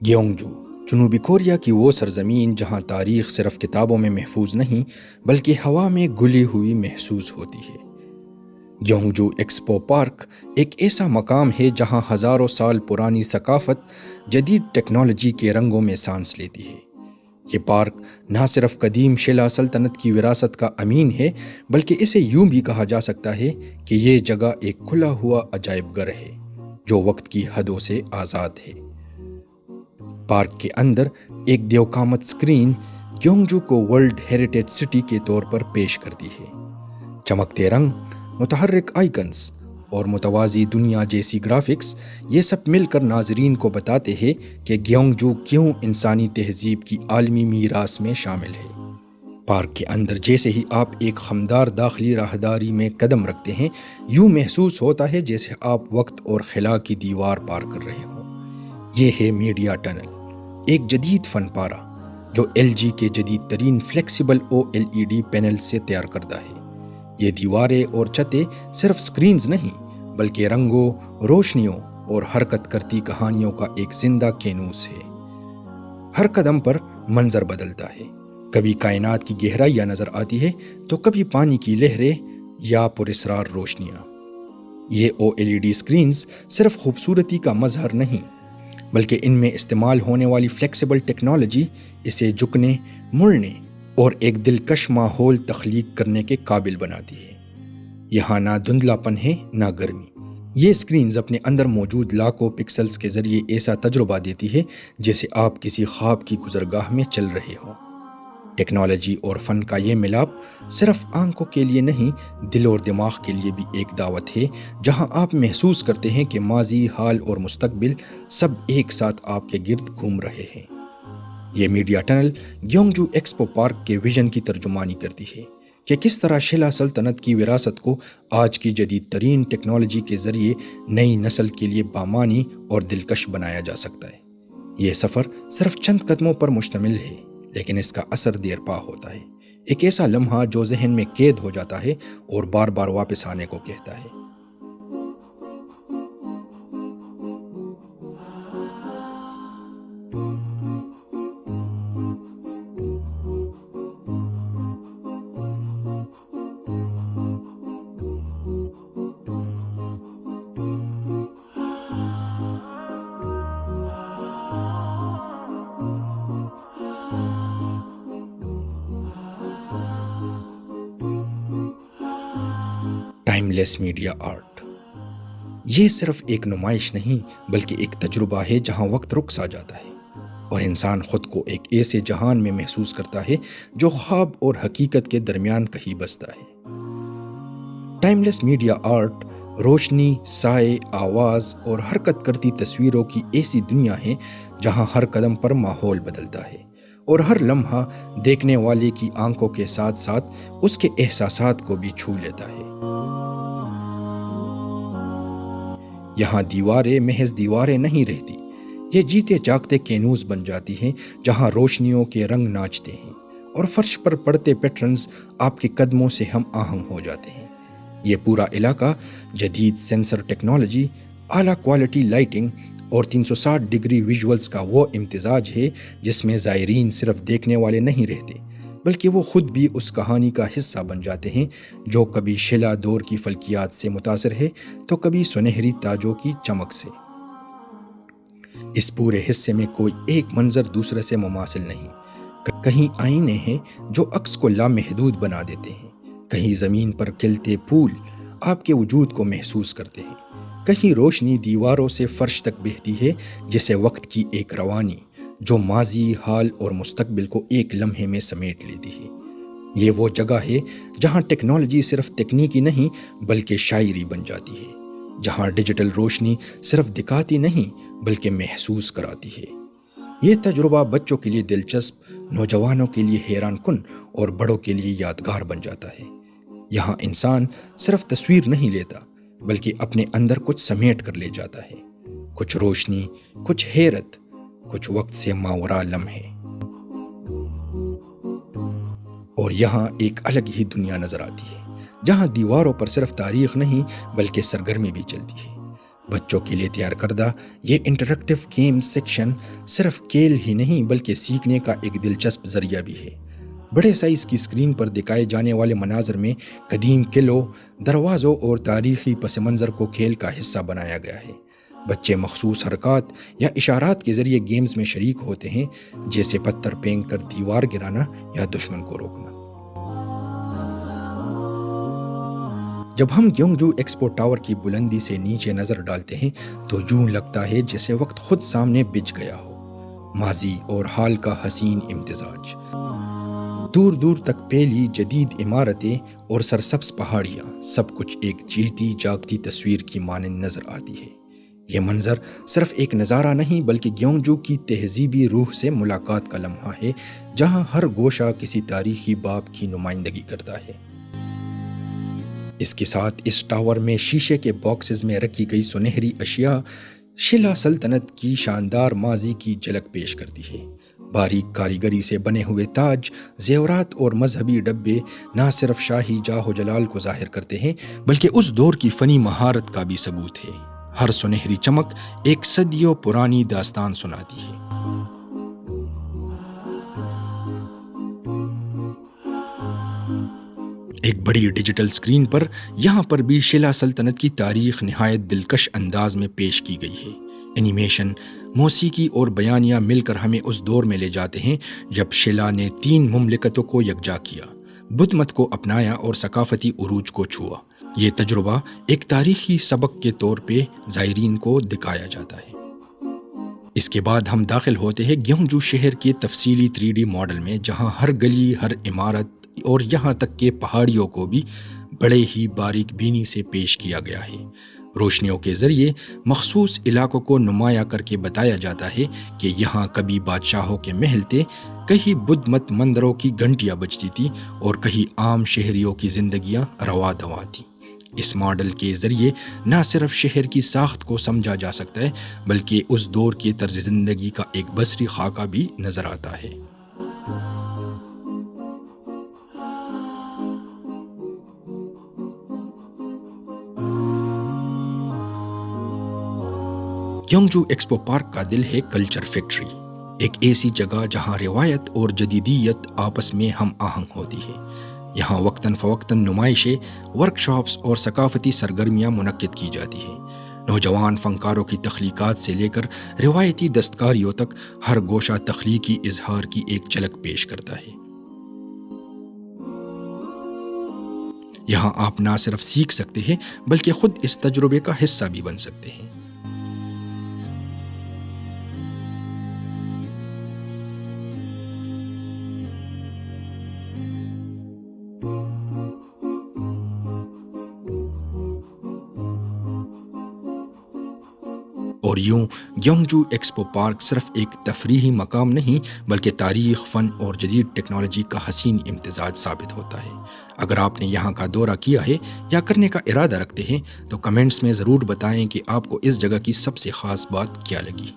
گیونگجو جنوبی کوریا کی وہ سرزمین جہاں تاریخ صرف کتابوں میں محفوظ نہیں بلکہ ہوا میں گلی ہوئی محسوس ہوتی ہے۔ گیونگجو ایکسپو پارک ایک ایسا مقام ہے جہاں ہزاروں سال پرانی ثقافت جدید ٹیکنالوجی کے رنگوں میں سانس لیتی ہے۔ یہ پارک نہ صرف قدیم شیلا سلطنت کی وراثت کا امین ہے بلکہ اسے یوں بھی کہا جا سکتا ہے کہ یہ جگہ ایک کھلا ہوا عجائب گھر ہے جو وقت کی حدوں سے آزاد ہے۔ پارک کے اندر ایک دیوقامت اسکرین گیونگجو کو ورلڈ ہیریٹیج سٹی کے طور پر پیش کرتی ہے۔ چمکتے رنگ، متحرک آئیکنز اور متوازی دنیا جیسی گرافکس، یہ سب مل کر ناظرین کو بتاتے ہیں کہ گیونگجو کیوں انسانی تہذیب کی عالمی میراث میں شامل ہے۔ پارک کے اندر جیسے ہی آپ ایک خمدار داخلی راہداری میں قدم رکھتے ہیں، یوں محسوس ہوتا ہے جیسے آپ وقت اور خلا کی دیوار پار کر رہے ہوں۔ یہ ہے میڈیا ٹنل، ایک جدید فن پارہ جو LG کے جدید ترین فلیکسیبل OLED پینل سے تیار کردہ ہے۔ یہ دیواریں اور چھتیں صرف سکرینز نہیں بلکہ رنگوں، روشنیوں اور حرکت کرتی کہانیوں کا ایک زندہ کینوس ہے۔ ہر قدم پر منظر بدلتا ہے، کبھی کائنات کی گہرائیاں نظر آتی ہے تو کبھی پانی کی لہریں یا پراسرار روشنیاں۔ یہ OLED سکرینز صرف خوبصورتی کا مظہر نہیں بلکہ ان میں استعمال ہونے والی فلیکسیبل ٹیکنالوجی اسے جھکنے، مڑنے اور ایک دلکش ماحول تخلیق کرنے کے قابل بناتی ہے۔ یہاں نہ دھندلا پن ہے نہ گرمی۔ یہ سکرینز اپنے اندر موجود لاکھوں پکسلز کے ذریعے ایسا تجربہ دیتی ہے جیسے آپ کسی خواب کی گزرگاہ میں چل رہے ہوں۔ ٹیکنالوجی اور فن کا یہ ملاپ صرف آنکھوں کے لیے نہیں، دل اور دماغ کے لیے بھی ایک دعوت ہے جہاں آپ محسوس کرتے ہیں کہ ماضی، حال اور مستقبل سب ایک ساتھ آپ کے گرد گھوم رہے ہیں۔ یہ میڈیا ٹنل گیونگجو ایکسپو پارک کے ویژن کی ترجمانی کرتی ہے کہ کس طرح شیلا سلطنت کی وراثت کو آج کی جدید ترین ٹیکنالوجی کے ذریعے نئی نسل کے لیے بامانی اور دلکش بنایا جا سکتا ہے۔ یہ سفر صرف چند قدموں پر مشتمل ہے لیکن اس کا اثر دیر پا ہوتا ہے، ایک ایسا لمحہ جو ذہن میں قید ہو جاتا ہے اور بار بار واپس آنے کو کہتا ہے۔ ٹائم لیس میڈیا آرٹ، یہ صرف ایک نمائش نہیں بلکہ ایک تجربہ ہے جہاں وقت رک سا جاتا ہے اور انسان خود کو ایک ایسے جہان میں محسوس کرتا ہے جو خواب اور حقیقت کے درمیان کہیں بستا ہے۔ ٹائم لیس میڈیا آرٹ روشنی، سائے، آواز اور حرکت کرتی تصویروں کی ایسی دنیا ہے جہاں ہر قدم پر ماحول بدلتا ہے اور ہر لمحہ دیکھنے والے کی آنکھوں کے ساتھ ساتھ اس کے احساسات کو بھی چھو لیتا ہے۔ یہاں دیواریں محض دیواریں نہیں رہتی، یہ جیتے جاگتے کینوس بن جاتی ہیں جہاں روشنیوں کے رنگ ناچتے ہیں اور فرش پر پڑتے پیٹرنز آپ کے قدموں سے ہم آہنگ ہو جاتے ہیں۔ یہ پورا علاقہ جدید سینسر ٹیکنالوجی، اعلیٰ کوالٹی لائٹنگ اور 360 ڈگری ویژولز کا وہ امتزاج ہے جس میں زائرین صرف دیکھنے والے نہیں رہتے بلکہ وہ خود بھی اس کہانی کا حصہ بن جاتے ہیں جو کبھی شیلا دور کی فلکیات سے متاثر ہے تو کبھی سنہری تاجوں کی چمک سے۔ اس پورے حصے میں کوئی ایک منظر دوسرے سے مماثل نہیں۔ کہیں آئینے ہیں جو عکس کو لامحدود بنا دیتے ہیں، کہیں زمین پر کھلتے پھول آپ کے وجود کو محسوس کرتے ہیں، کہیں روشنی دیواروں سے فرش تک بہتی ہے جیسے وقت کی ایک روانی جو ماضی، حال اور مستقبل کو ایک لمحے میں سمیٹ لیتی ہے۔ یہ وہ جگہ ہے جہاں ٹیکنالوجی صرف تکنیکی نہیں بلکہ شاعری بن جاتی ہے، جہاں ڈیجیٹل روشنی صرف دکھاتی نہیں بلکہ محسوس کراتی ہے۔ یہ تجربہ بچوں کے لیے دلچسپ، نوجوانوں کے لیے حیران کن اور بڑوں کے لیے یادگار بن جاتا ہے۔ یہاں انسان صرف تصویر نہیں لیتا بلکہ اپنے اندر کچھ سمیٹ کر لے جاتا ہے، کچھ روشنی، کچھ حیرت، کچھ وقت سے ماورا لمحے۔ اور یہاں ایک الگ ہی دنیا نظر آتی ہے جہاں دیواروں پر صرف تاریخ نہیں بلکہ سرگرمی بھی چلتی ہے۔ بچوں کے لیے تیار کردہ یہ انٹریکٹیو گیم سیکشن صرف کھیل ہی نہیں بلکہ سیکھنے کا ایک دلچسپ ذریعہ بھی ہے۔ بڑے سائز کی اسکرین پر دکھائے جانے والے مناظر میں قدیم قلعوں، دروازوں اور تاریخی پس منظر کو کھیل کا حصہ بنایا گیا ہے۔ بچے مخصوص حرکات یا اشارات کے ذریعے گیمز میں شریک ہوتے ہیں، جیسے پتھر پھینک کر دیوار گرانا یا دشمن کو روکنا۔ جب ہم گیونگجو ایکسپو ٹاور کی بلندی سے نیچے نظر ڈالتے ہیں تو یوں لگتا ہے جیسے وقت خود سامنے بچھ گیا ہو، ماضی اور حال کا حسین امتزاج۔ دور دور تک پھیلی جدید عمارتیں اور سرسبز پہاڑیاں، سب کچھ ایک جیتی جاگتی تصویر کی مانند نظر آتی ہے۔ یہ منظر صرف ایک نظارہ نہیں بلکہ گیونگجو کی تہذیبی روح سے ملاقات کا لمحہ ہے، جہاں ہر گوشہ کسی تاریخی باب کی نمائندگی کرتا ہے۔ اس کے ساتھ اس ٹاور میں شیشے کے باکسز میں رکھی گئی سنہری اشیاء شلا سلطنت کی شاندار ماضی کی جھلک پیش کرتی ہے۔ باریک کاریگری سے بنے ہوئے تاج، زیورات اور مذہبی ڈبے نہ صرف شاہی جاہ و جلال کو ظاہر کرتے ہیں بلکہ اس دور کی فنی مہارت کا بھی ثبوت ہے۔ ہر سنہری چمک ایک صدیوں پرانی داستان سناتی ہے۔ ایک بڑی ڈیجیٹل سکرین پر یہاں پر بھی شلا سلطنت کی تاریخ نہایت دلکش انداز میں پیش کی گئی ہے۔ اینیمیشن، موسیقی اور بیانیہ مل کر ہمیں اس دور میں لے جاتے ہیں جب شلا نے 3 مملکتوں کو یکجا کیا، بدھ مت کو اپنایا اور ثقافتی عروج کو چھوا۔ یہ تجربہ ایک تاریخی سبق کے طور پہ زائرین کو دکھایا جاتا ہے۔ اس کے بعد ہم داخل ہوتے ہیں گیونگجو شہر کے تفصیلی 3D ماڈل میں، جہاں ہر گلی، ہر عمارت اور یہاں تک کہ پہاڑیوں کو بھی بڑے ہی باریک بینی سے پیش کیا گیا ہے۔ روشنیوں کے ذریعے مخصوص علاقوں کو نمایاں کر کے بتایا جاتا ہے کہ یہاں کبھی بادشاہوں کے محل تھے، کہیں بدھ مت مندروں کی گھنٹیاں بجتی تھی اور کہیں عام شہریوں کی زندگیاں رواں دواں تھیں۔ اس ماڈل کے ذریعے نہ صرف شہر کی ساخت کو سمجھا جا سکتا ہے بلکہ اس دور کے طرز زندگی کا ایک بصری خاکہ بھی نظر آتا ہے۔ گیونگجو ایکسپو پارک کا دل ہے کلچر فیکٹری، ایک ایسی جگہ جہاں روایت اور جدیدیت آپس میں ہم آہنگ ہوتی ہے۔ یہاں وقتاً فوقتاً نمائشیں، ورکشاپس اور ثقافتی سرگرمیاں منعقد کی جاتی ہیں۔ نوجوان فنکاروں کی تخلیقات سے لے کر روایتی دستکاریوں تک ہر گوشہ تخلیقی اظہار کی ایک جھلک پیش کرتا ہے۔ یہاں آپ نہ صرف سیکھ سکتے ہیں بلکہ خود اس تجربے کا حصہ بھی بن سکتے ہیں۔ اور یوں گیونگجو ایکسپو پارک صرف ایک تفریحی مقام نہیں بلکہ تاریخ، فن اور جدید ٹیکنالوجی کا حسین امتزاج ثابت ہوتا ہے۔ اگر آپ نے یہاں کا دورہ کیا ہے یا کرنے کا ارادہ رکھتے ہیں تو کمنٹس میں ضرور بتائیں کہ آپ کو اس جگہ کی سب سے خاص بات کیا لگی۔